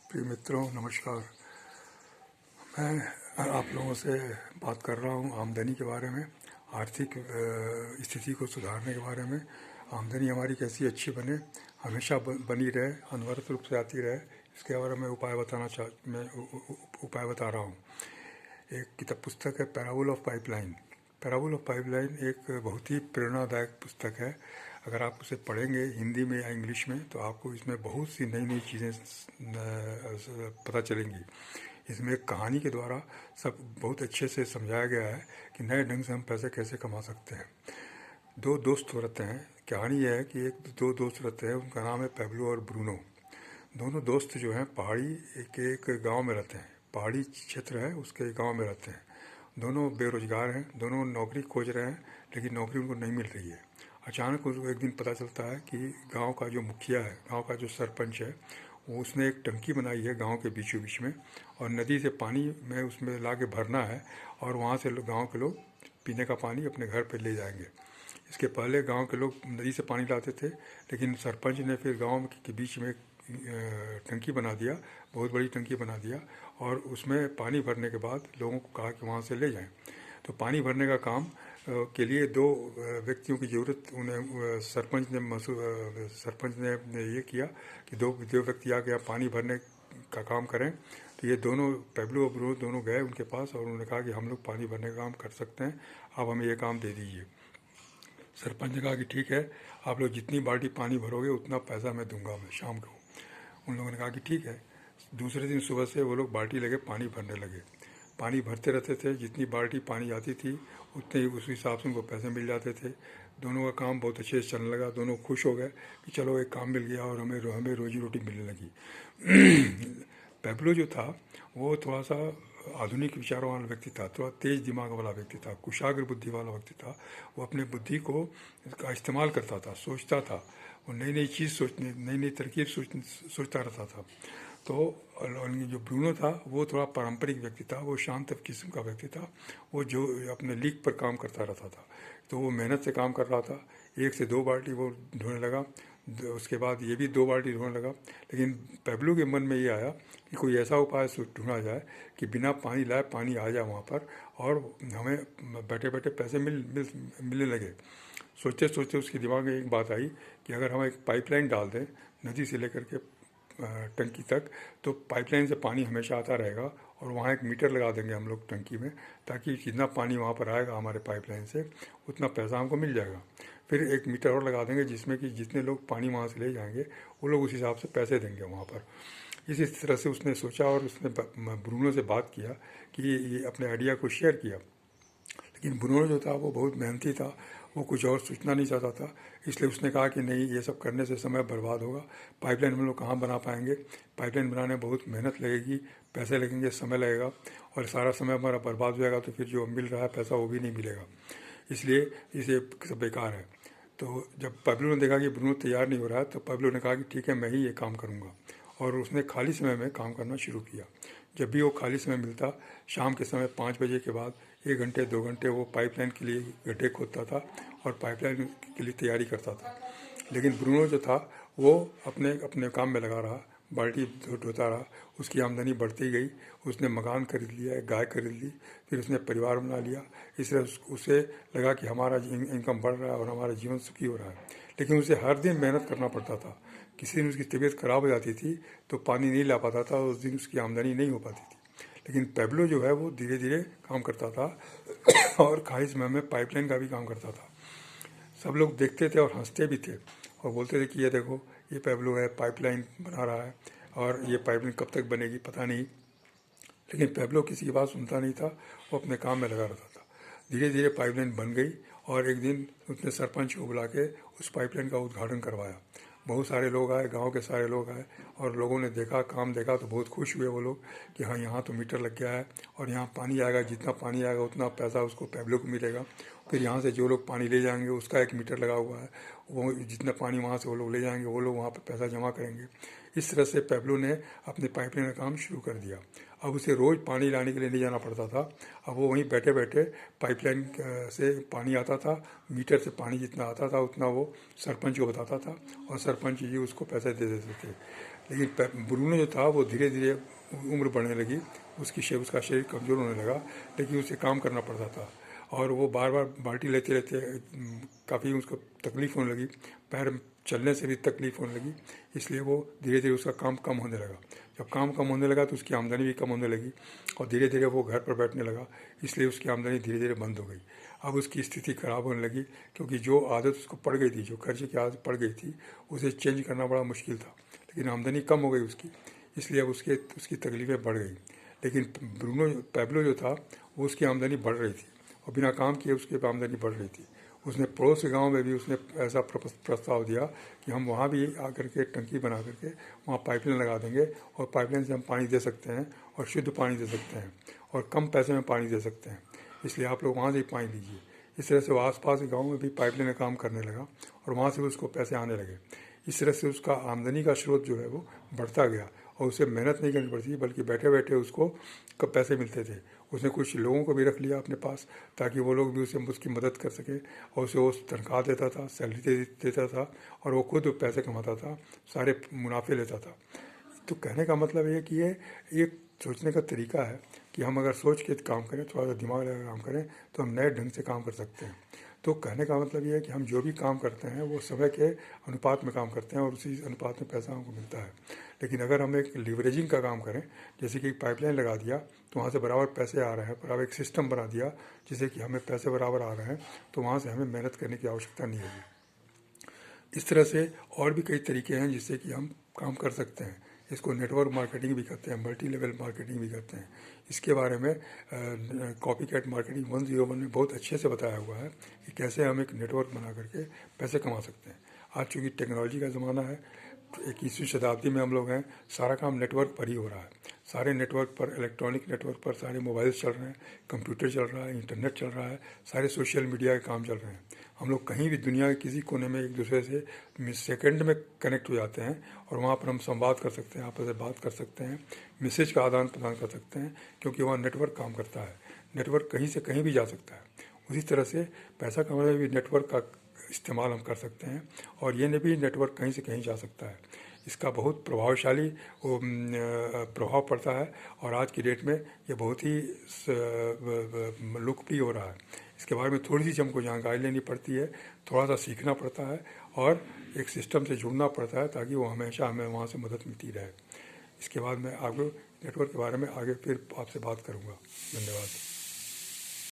प्रिय मित्रों, नमस्कार। मैं आप लोगों से बात कर रहा हूँ आमदनी के बारे में, आर्थिक स्थिति को सुधारने के बारे में। आमदनी हमारी कैसी अच्छी बने, हमेशा बनी रहे, अनवरत रूप से आती रहे, इसके बारे में उपाय बता रहा हूँ। एक किताब पुस्तक है parable of pipeline. Parable of pipeline एक बहुत ही प्रेरणादायक पुस्तक है। अगर आप उसे पढ़ेंगे हिंदी में या इंग्लिश में तो आपको इसमें बहुत सी नई नई चीज़ें पता चलेंगी। इसमें एक कहानी के द्वारा सब बहुत अच्छे से समझाया गया है कि नए ढंग से हम पैसे कैसे कमा सकते हैं। दो दोस्त रहते हैं। कहानी यह है कि दो दोस्त रहते हैं, उनका नाम है पेब्लो और ब्रूनो। दोनों दोस्त जो हैं पहाड़ी एक गांव में रहते हैं, पहाड़ी क्षेत्र है उसके गांव में रहते हैं। दोनों बेरोजगार हैं, दोनों नौकरी खोज रहे हैं लेकिन नौकरी उनको नहीं मिल रही है। अचानक उनको एक दिन पता चलता है कि गांव का जो मुखिया है, गांव का जो सरपंच है, वो उसने एक टंकी बनाई है गांव के बीचों बीच में, और नदी से पानी में उसमें ला के भरना है और वहाँ से गांव के लोग पीने का पानी अपने घर पर ले जाएंगे। इसके पहले गांव के लोग नदी से पानी लाते थे, लेकिन सरपंच ने फिर गांव के बीच में टंकी बना दिया, बहुत बड़ी टंकी बना दिया, और उसमें पानी भरने के बाद लोगों को कहा कि वहाँ से ले जाएं। तो पानी भरने का काम के लिए दो व्यक्तियों की ज़रूरत उन्हें सरपंच ने ये किया कि दो व्यक्ति आके यहाँ पानी भरने का काम करें। तो ये दोनों पेब्लो और ब्रूनो दोनों गए उनके पास और उन्होंने कहा कि हम लोग पानी भरने का काम कर सकते हैं, आप हमें ये काम दे दीजिए। सरपंच ने कहा कि ठीक है, आप लोग जितनी बाल्टी पानी भरोगे उतना पैसा मैं दूंगा मैं शाम को। उन लोगों ने कहा कि ठीक है। दूसरे दिन सुबह से वो लोग बाल्टी लगे पानी भरने लगे। पानी भरते रहते थे, जितनी बाल्टी पानी आती थी उतने ही उस हिसाब से उनको पैसे मिल जाते थे। दोनों का काम बहुत अच्छे से चलने लगा, दोनों खुश हो गए कि चलो एक काम मिल गया और हमें रोजी रोटी मिलने लगी। पेब्लो जो था वो थोड़ा सा आधुनिक विचारों वाला व्यक्ति था, थोड़ा तेज दिमाग वाला व्यक्ति था, कुशाग्र बुद्धि वाला व्यक्ति था। वो अपने बुद्धि को का इस्तेमाल करता था, सोचता था, वो नई नई चीज़ सोचने, नई नई तरकीब सोचता रहता था। तो जो ब्रूनो था वो थोड़ा पारंपरिक व्यक्ति था, वो शांत किस्म का व्यक्ति था, वो जो अपने लीक पर काम करता रहता था। तो वो मेहनत से काम कर रहा था, एक से दो बाल्टी वो ढोने लगा, उसके बाद ये भी दो बाल्टी ढोने लगा। लेकिन पेब्लो के मन में ये आया कि कोई ऐसा उपाय ढूंढा जाए कि बिना पानी लाए पानी आ जाए वहाँ पर और हमें बैठे बैठे पैसे मिलने लगे। सोचते सोचते उसके दिमाग में एक बात आई कि अगर हम एक पाइपलाइन डाल दें नदी से लेकर के टंकी तक, तो पाइपलाइन से पानी हमेशा आता रहेगा और वहाँ एक मीटर लगा देंगे हम लोग टंकी में, ताकि जितना पानी वहाँ पर आएगा हमारे पाइपलाइन से उतना पैसा हमको मिल जाएगा। फिर एक मीटर और लगा देंगे जिसमें कि जितने लोग पानी वहाँ से ले जाएंगे वो लोग उस हिसाब से पैसे देंगे वहाँ पर। इसी तरह से उसने सोचा और उसने ब्रूनो से बात किया कि ये अपने आइडिया को शेयर किया। लेकिन ब्रूनो जो था वो बहुत मेहनती था, वो कुछ और सोचना नहीं चाहता था। इसलिए उसने कहा कि नहीं, ये सब करने से समय बर्बाद होगा, पाइपलाइन हम लोग कहाँ बना पाएंगे, पाइपलाइन बनाने में बहुत मेहनत लगेगी, पैसे लगेंगे, समय लगेगा, और सारा समय हमारा बर्बाद हो जाएगा, तो फिर जो मिल रहा है पैसा वो भी नहीं मिलेगा, इसलिए इसे सब बेकार है। तो जब पेब्लो ने देखा कि ब्रूनो तैयार नहीं हो रहा है तो पेब्लो ने कहा कि ठीक है, मैं ही ये काम करूँगा, और उसने खाली समय में काम करना शुरू किया। जब भी वो खाली समय मिलता, शाम के समय 5 बजे के बाद 1 घंटे 2 घंटे वो पाइपलाइन के लिए गड्ढे खोदता था और पाइपलाइन के लिए तैयारी करता था। लेकिन ब्रूनो जो था वो अपने अपने काम में लगा रहा, बाल्टी ढोता रहा, उसकी आमदनी बढ़ती गई, उसने मकान खरीद लिया, गाय खरीद ली, फिर उसने परिवार बना लिया। इसलिए उसे लगा कि हमारा इनकम बढ़ रहा है और हमारा जीवन सुखी हो रहा है। लेकिन उसे हर दिन मेहनत करना पड़ता था। किसी दिन उसकी तबीयत खराब हो जाती थी तो पानी नहीं ला पाता था, उस दिन उसकी आमदनी नहीं हो पाती थी। लेकिन पेब्लो जो है वो धीरे धीरे काम करता था और खाली समय में पाइपलाइन का भी काम करता था। सब लोग देखते थे और हंसते भी थे और बोलते थे कि ये देखो, ये पेब्लो है, पाइपलाइन बना रहा है, और ये पाइपलाइन कब तक बनेगी पता नहीं। लेकिन पेब्लो किसी की बात सुनता नहीं था, वो अपने काम में लगा रहता था। धीरे धीरे पाइपलाइन बन गई और एक दिन उसने सरपंच को बुला के उस पाइपलाइन का उद्घाटन करवाया। बहुत सारे लोग आए, गांव के सारे लोग आए, और लोगों ने देखा, काम देखा तो बहुत खुश हुए वो लोग कि हाँ, यहाँ तो मीटर लग गया है और यहाँ पानी आएगा, जितना पानी आएगा उतना पैसा उसको पेब्लो को मिलेगा। फिर यहाँ से जो लोग पानी ले जाएंगे उसका एक मीटर लगा हुआ है, वो जितना पानी वहाँ से वो लोग ले जाएंगे वो लोग वहाँ पर पैसा जमा करेंगे। इस तरह से पेब्लो ने अपने पाइपलाइन का काम शुरू कर दिया। अब उसे रोज़ पानी लाने के लिए नहीं जाना पड़ता था, अब वो वहीं बैठे बैठे पाइपलाइन से पानी आता था, मीटर से पानी जितना आता था उतना वो सरपंच को बताता था और सरपंच जी उसको पैसे दे देते थे। लेकिन ब्रूनो जो था वो धीरे धीरे उम्र बढ़ने लगी, उसका शरीर कमज़ोर होने लगा, लेकिन उसे काम करना पड़ता था और वो बार बार बाल्टी लेते रहते काफ़ी उसको तकलीफ़ होने लगी, पैर चलने से भी तकलीफ़ होने लगी, इसलिए वो धीरे धीरे उसका काम कम होने लगा। जब काम कम होने लगा तो उसकी आमदनी भी कम होने लगी और धीरे धीरे वो घर पर बैठने लगा, इसलिए उसकी आमदनी धीरे धीरे बंद हो गई। अब उसकी स्थिति ख़राब होने लगी क्योंकि जो आदत उसको पड़ गई थी, जो खर्चे की आदत पड़ गई थी, उसे चेंज करना बड़ा मुश्किल था, लेकिन आमदनी कम हो गई उसकी, इसलिए अब उसकी तकलीफ़ें बढ़ गई। लेकिन पैब्लो जो था वो उसकी आमदनी बढ़ रही थी और बिना काम किए उसकी आमदनी बढ़ रही थी। उसने पड़ोस के गांव में भी उसने ऐसा प्रस्ताव दिया कि हम वहाँ भी आकर के टंकी बना करके वहाँ पाइपलाइन लगा देंगे और पाइपलाइन से हम पानी दे सकते हैं और शुद्ध पानी दे सकते हैं और कम पैसे में पानी दे सकते हैं, इसलिए आप लोग वहाँ से ही पानी लीजिए। इस तरह से वो आसपास के गाँव में भी पाइपलाइन का काम करने लगा और वहाँ से उसको पैसे आने लगे। इस तरह से उसका आमदनी का स्रोत जो है वो बढ़ता गया और उसे मेहनत नहीं करनी पड़ती, बल्कि बैठे बैठे उसको कब पैसे मिलते थे। उसने कुछ लोगों को भी रख लिया अपने पास ताकि वो लोग भी उसकी मदद कर सके और उसे वो तनख्वाह देता था, सैलरी देता था और वो खुद पैसे कमाता था, सारे मुनाफे लेता था। तो कहने का मतलब ये कि ये एक सोचने का तरीका है कि हम अगर सोच के काम करें, थोड़ा सा दिमाग लगा काम करें, तो हम नए ढंग से काम कर सकते हैं। तो कहने का मतलब ये है कि हम जो भी काम करते हैं वो समय के अनुपात में काम करते हैं और उसी अनुपात में पैसा हमको मिलता है। लेकिन अगर हम एक लीवरेजिंग का काम करें, जैसे कि पाइपलाइन लगा दिया तो वहाँ से बराबर पैसे आ रहे हैं, बराबर एक सिस्टम बना दिया जिससे कि हमें पैसे बराबर आ रहे हैं, तो वहाँ से हमें मेहनत करने की आवश्यकता नहीं होगी। इस तरह से और भी कई तरीके हैं जिससे कि हम काम कर सकते हैं। इसको नेटवर्क मार्केटिंग भी कहते हैं, मल्टी लेवल मार्केटिंग भी कहते हैं। इसके बारे में कॉपी कैट मार्केटिंग 101 में बहुत अच्छे से बताया हुआ है कि कैसे हम एक नेटवर्क बना करके पैसे कमा सकते हैं। आज चूँकि टेक्नोलॉजी का ज़माना है, 21वीं शताब्दी में हम लोग हैं, सारा काम नेटवर्क पर ही हो रहा है। सारे नेटवर्क पर, इलेक्ट्रॉनिक नेटवर्क पर सारे मोबाइल्स चल रहे हैं, कंप्यूटर चल रहा है, इंटरनेट चल रहा है, सारे सोशल मीडिया के काम चल रहे हैं। हम लोग कहीं भी दुनिया के किसी कोने में एक दूसरे से सेकंड में कनेक्ट हो जाते हैं और वहाँ पर हम संवाद कर सकते हैं, आपस में बात कर सकते हैं, मैसेज का आदान प्रदान कर सकते हैं, क्योंकि वहाँ नेटवर्क काम करता है। नेटवर्क कहीं से कहीं भी जा सकता है। उसी तरह से पैसा कमाने में भी नेटवर्क का इस्तेमाल हम कर सकते हैं और ये भी नेटवर्क कहीं से कहीं जा सकता है। इसका बहुत प्रभावशाली प्रभाव पड़ता है और आज की डेट में ये बहुत ही लोकप्रिय हो रहा है। इसके बारे में थोड़ी सी हमको जानकारी लेनी पड़ती है, थोड़ा सा सीखना पड़ता है और एक सिस्टम से जुड़ना पड़ता है ताकि वो हमेशा हमें वहाँ से मदद मिलती रहे। इसके बाद मैं आगे नेटवर्क के बारे में आगे फिर आपसे बात करूँगा। धन्यवाद।